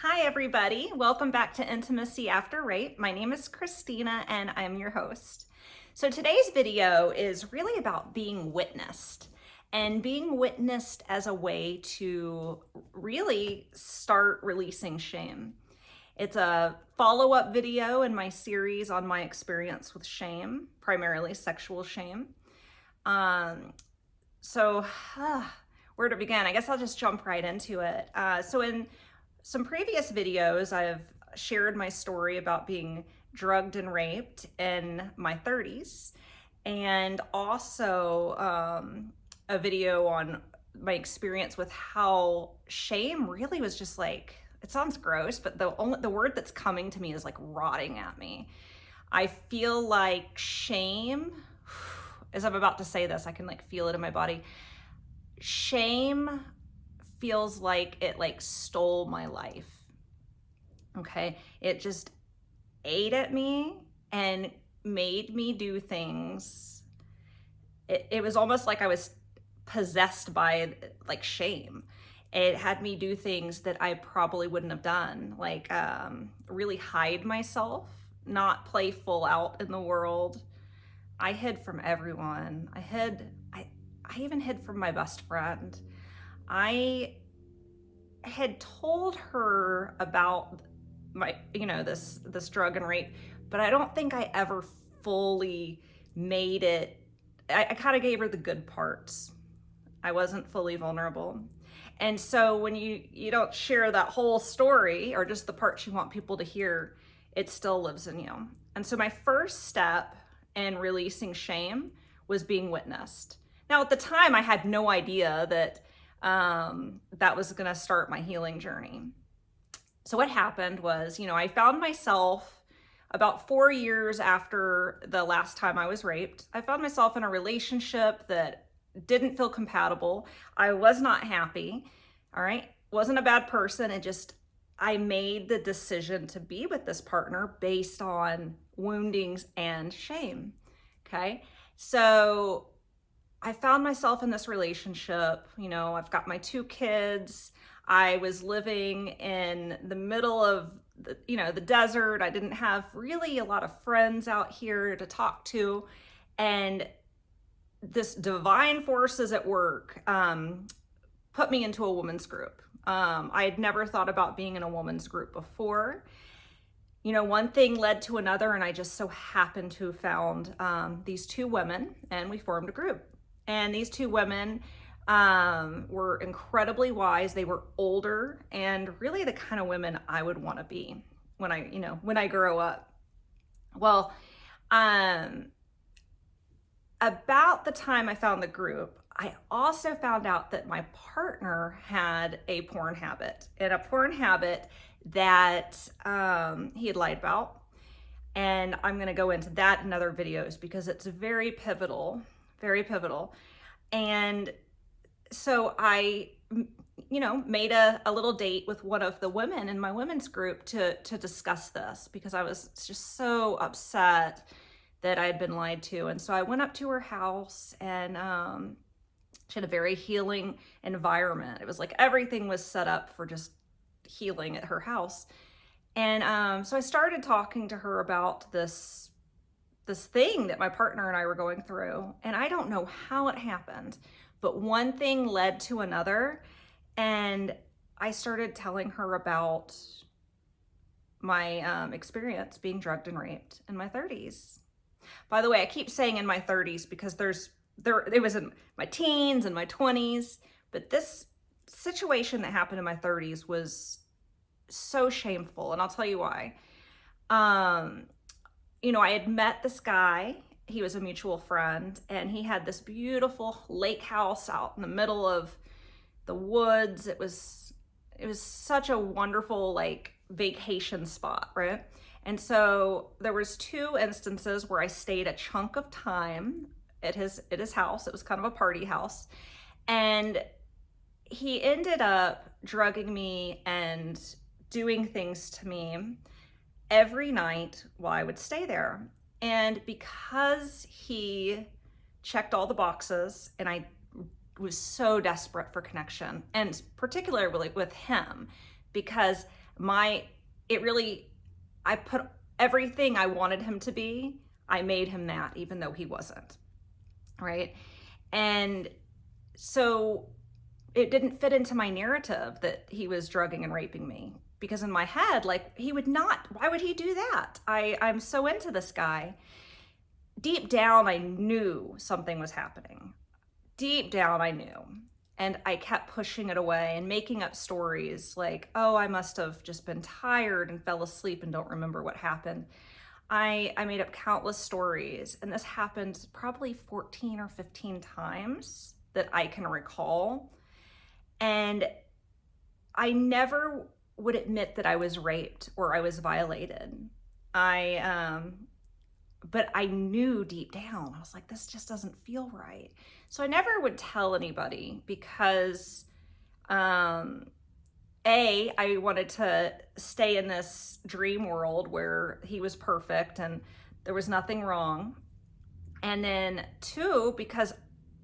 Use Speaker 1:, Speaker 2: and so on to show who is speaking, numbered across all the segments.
Speaker 1: Hi, everybody. Welcome back to Intimacy After Rape. My name is Christina and I'm your host. So today's video is really about being witnessed and being witnessed as a way to really start releasing shame. It's a follow-up video in my series on my experience with shame, primarily sexual shame. So where to begin? I guess I'll just jump right into it. So in some previous videos, I've shared my story about being drugged and raped in my 30s, and also a video on my experience with how shame really was just like, it sounds gross, but the word that's coming to me is like rotting at me. I feel like shame, as I'm about to say this, I can like feel it in my body. Shame feels like it like stole my life. Okay, it just ate at me and made me do things. It was almost like I was possessed by like shame. It had me do things that I probably wouldn't have done, like really hide myself, not play full out in the world. I hid from everyone. I even hid from my best friend. I had told her about my, this drug and rape, but I don't think I ever fully made it. I kind of gave her the good parts. I wasn't fully vulnerable. And so when you don't share that whole story or just the parts you want people to hear, it still lives in you. And so my first step in releasing shame was being witnessed. Now, at the time, I had no idea that that was going to start my healing journey. So what happened was, I found myself about 4 years after the last time I was raped. I found myself in a relationship that didn't feel compatible. I was not happy. All right. Wasn't a bad person. I made the decision to be with this partner based on woundings and shame. Okay. So I found myself in this relationship. I've got my 2 kids. I was living in the middle of the desert. I didn't have really a lot of friends out here to talk to. And this divine forces at work put me into a women's group. I had never thought about being in a women's group before. One thing led to another, and I just so happened to have found these 2 women, and we formed a group. And these 2 women were incredibly wise. They were older and really the kind of women I would want to be when I grow up. Well, about the time I found the group, I also found out that my partner had a porn habit, and a porn habit that he had lied about. And I'm going to go into that in other videos because it's very pivotal, very pivotal. And so I, made a little date with one of the women in my women's group to discuss this because I was just so upset that I had been lied to. And so I went up to her house, and she had a very healing environment. It was like everything was set up for just healing at her house. And so I started talking to her about this thing that my partner and I were going through. And I don't know how it happened, but one thing led to another. And I started telling her about my experience being drugged and raped in my 30s. By the way, I keep saying in my 30s because it was in my teens and my 20s, but this situation that happened in my 30s was so shameful, and I'll tell you why. I had met this guy. He was a mutual friend, and he had this beautiful lake house out in the middle of the woods. It was such a wonderful like vacation spot, right? And so there was 2 instances where I stayed a chunk of time at his house. It was kind of a party house. And he ended up drugging me and doing things to me every night while I would stay there. And because he checked all the boxes, and I was so desperate for connection, and particularly with him, because it really, I put everything I wanted him to be, I made him that, even though he wasn't, right? And so it didn't fit into my narrative that he was drugging and raping me, because in my head, like, he would not, why would he do that? I'm so into this guy. Deep down, I knew something was happening. Deep down, I knew. And I kept pushing it away and making up stories like, oh, I must have just been tired and fell asleep and don't remember what happened. I made up countless stories, and this happened probably 14 or 15 times that I can recall. And I never would admit that I was raped or I was violated. But I knew deep down, I was like, this just doesn't feel right. So I never would tell anybody because, I wanted to stay in this dream world where he was perfect and there was nothing wrong. And then two, because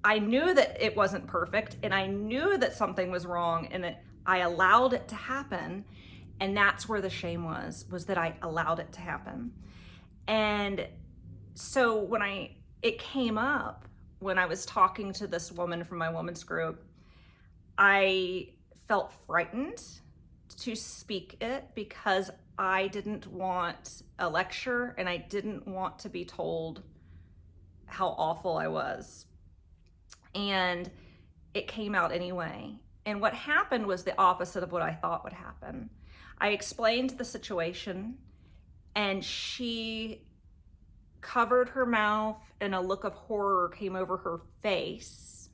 Speaker 1: I knew that it wasn't perfect and I knew that something was wrong and that I allowed it to happen. And that's where the shame was that I allowed it to happen. And so when it came up when I was talking to this woman from my women's group, I felt frightened to speak it because I didn't want a lecture and I didn't want to be told how awful I was. And it came out anyway. And what happened was the opposite of what I thought would happen. I explained the situation and she covered her mouth and a look of horror came over her face.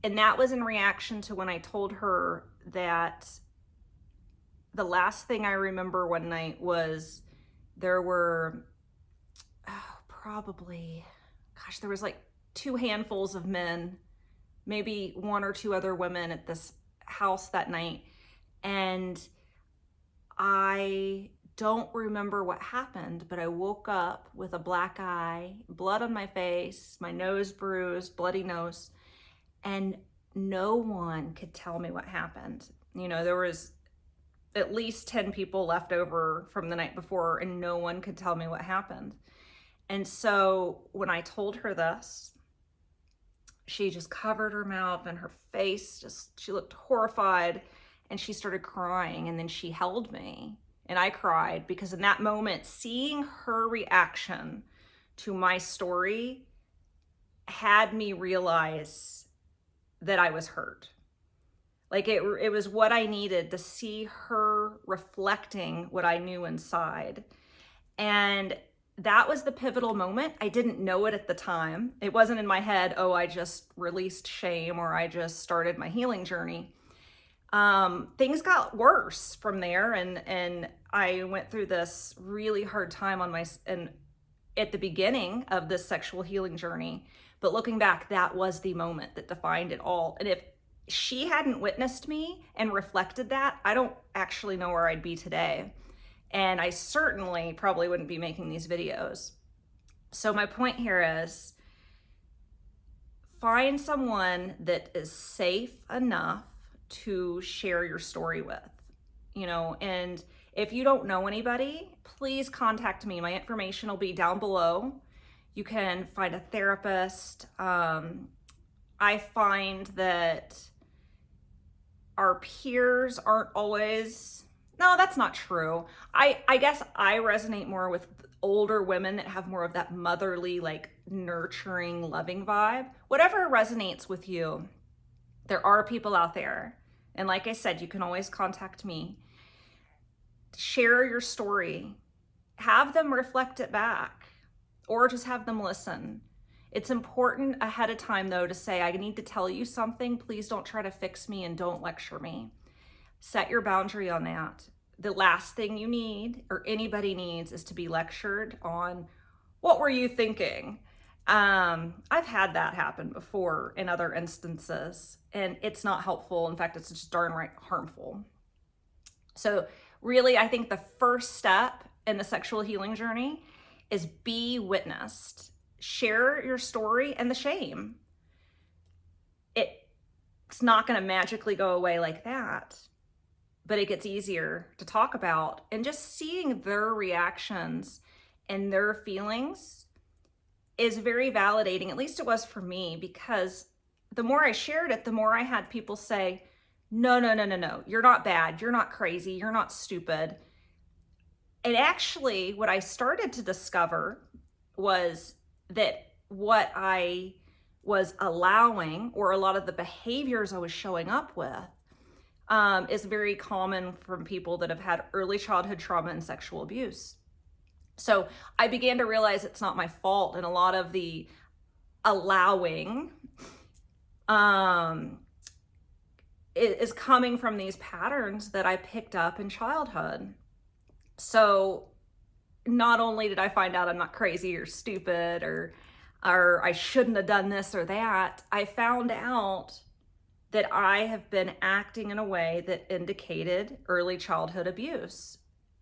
Speaker 1: And that was in reaction to when I told her that the last thing I remember one night was there were there was like 2 handfuls of men, maybe 1 or 2 other women at this house that night. And I don't remember what happened, but I woke up with a black eye, blood on my face, my nose bruised, bloody nose, and no one could tell me what happened. You know, there was at least 10 people left over from the night before and no one could tell me what happened. And so when I told her this, she just covered her mouth and her face she looked horrified and she started crying, and then she held me. And I cried because in that moment, seeing her reaction to my story had me realize that I was hurt. Like it was what I needed to see her reflecting what I knew inside. And that was the pivotal moment. I didn't know it at the time. It wasn't in my head, oh, I just released shame or I just started my healing journey. Things got worse from there, and I went through this really hard time at the beginning of this sexual healing journey. But looking back, that was the moment that defined it all. And if she hadn't witnessed me and reflected that, I don't actually know where I'd be today. And I certainly probably wouldn't be making these videos. So my point here is find someone that is safe enough to share your story with, and if you don't know anybody, please contact me. My information will be down below. You can find a therapist. I find that our peers aren't always, no, that's not true. I guess I resonate more with older women that have more of that motherly, like nurturing, loving vibe. Whatever resonates with you, there are people out there. And like I said, you can always contact me. Share your story. Have them reflect it back or just have them listen. It's important ahead of time, though, to say, I need to tell you something. Please don't try to fix me and don't lecture me. Set your boundary on that. The last thing you need or anybody needs is to be lectured on what were you thinking? I've had that happen before in other instances, and it's not helpful. In fact, it's just darn right harmful. So really, I think the first step in the sexual healing journey is be witnessed. Share your story and the shame. It's not going to magically go away like that, but it gets easier to talk about. And just seeing their reactions and their feelings is very validating. At least it was for me, because the more I shared it, the more I had people say, no, no, no, no, no, you're not bad, you're not crazy, you're not stupid. And actually, what I started to discover was that what I was allowing, or a lot of the behaviors I was showing up with, is very common from people that have had early childhood trauma and sexual abuse. So I began to realize it's not my fault, and a lot of the allowing is coming from these patterns that I picked up in childhood. So not only did I find out I'm not crazy or stupid or I shouldn't have done this or that, I found out that I have been acting in a way that indicated early childhood abuse.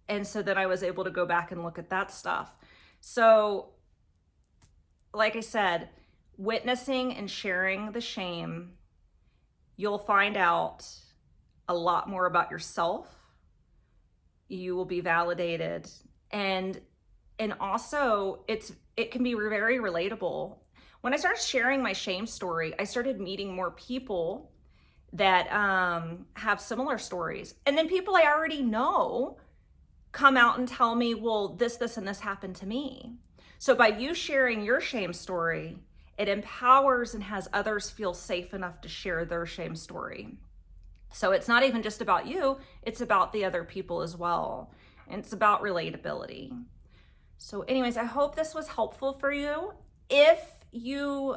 Speaker 1: And so then I was able to go back and look at that stuff. So, like I said, witnessing and sharing the shame, you'll find out a lot more about yourself. You will be validated. And also it can be very relatable. When I started sharing my shame story, I started meeting more people that have similar stories. And then people I already know come out and tell me, well, this, and this happened to me. So by you sharing your shame story, it empowers and has others feel safe enough to share their shame story. So it's not even just about you, it's about the other people as well. And it's about relatability. So anyways, I hope this was helpful for you. If you,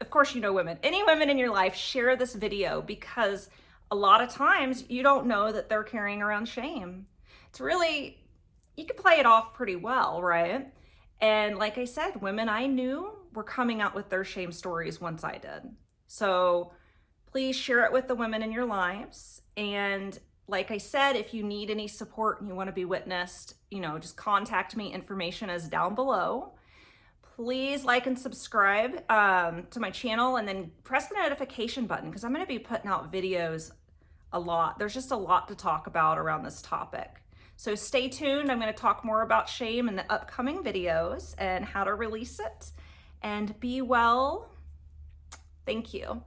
Speaker 1: of course, you know women, any women in your life, share this video, because a lot of times you don't know that they're carrying around shame. It's really, you can play it off pretty well, right? And like I said, women I knew were coming out with their shame stories once I did. So please share it with the women in your lives. And like I said, if you need any support and you want to be witnessed, just contact me. Information is down below. Please like and subscribe to my channel, and then press the notification button, because I'm going to be putting out videos a lot. There's just a lot to talk about around this topic. So stay tuned. I'm going to talk more about shame in the upcoming videos and how to release it. And be well. Thank you.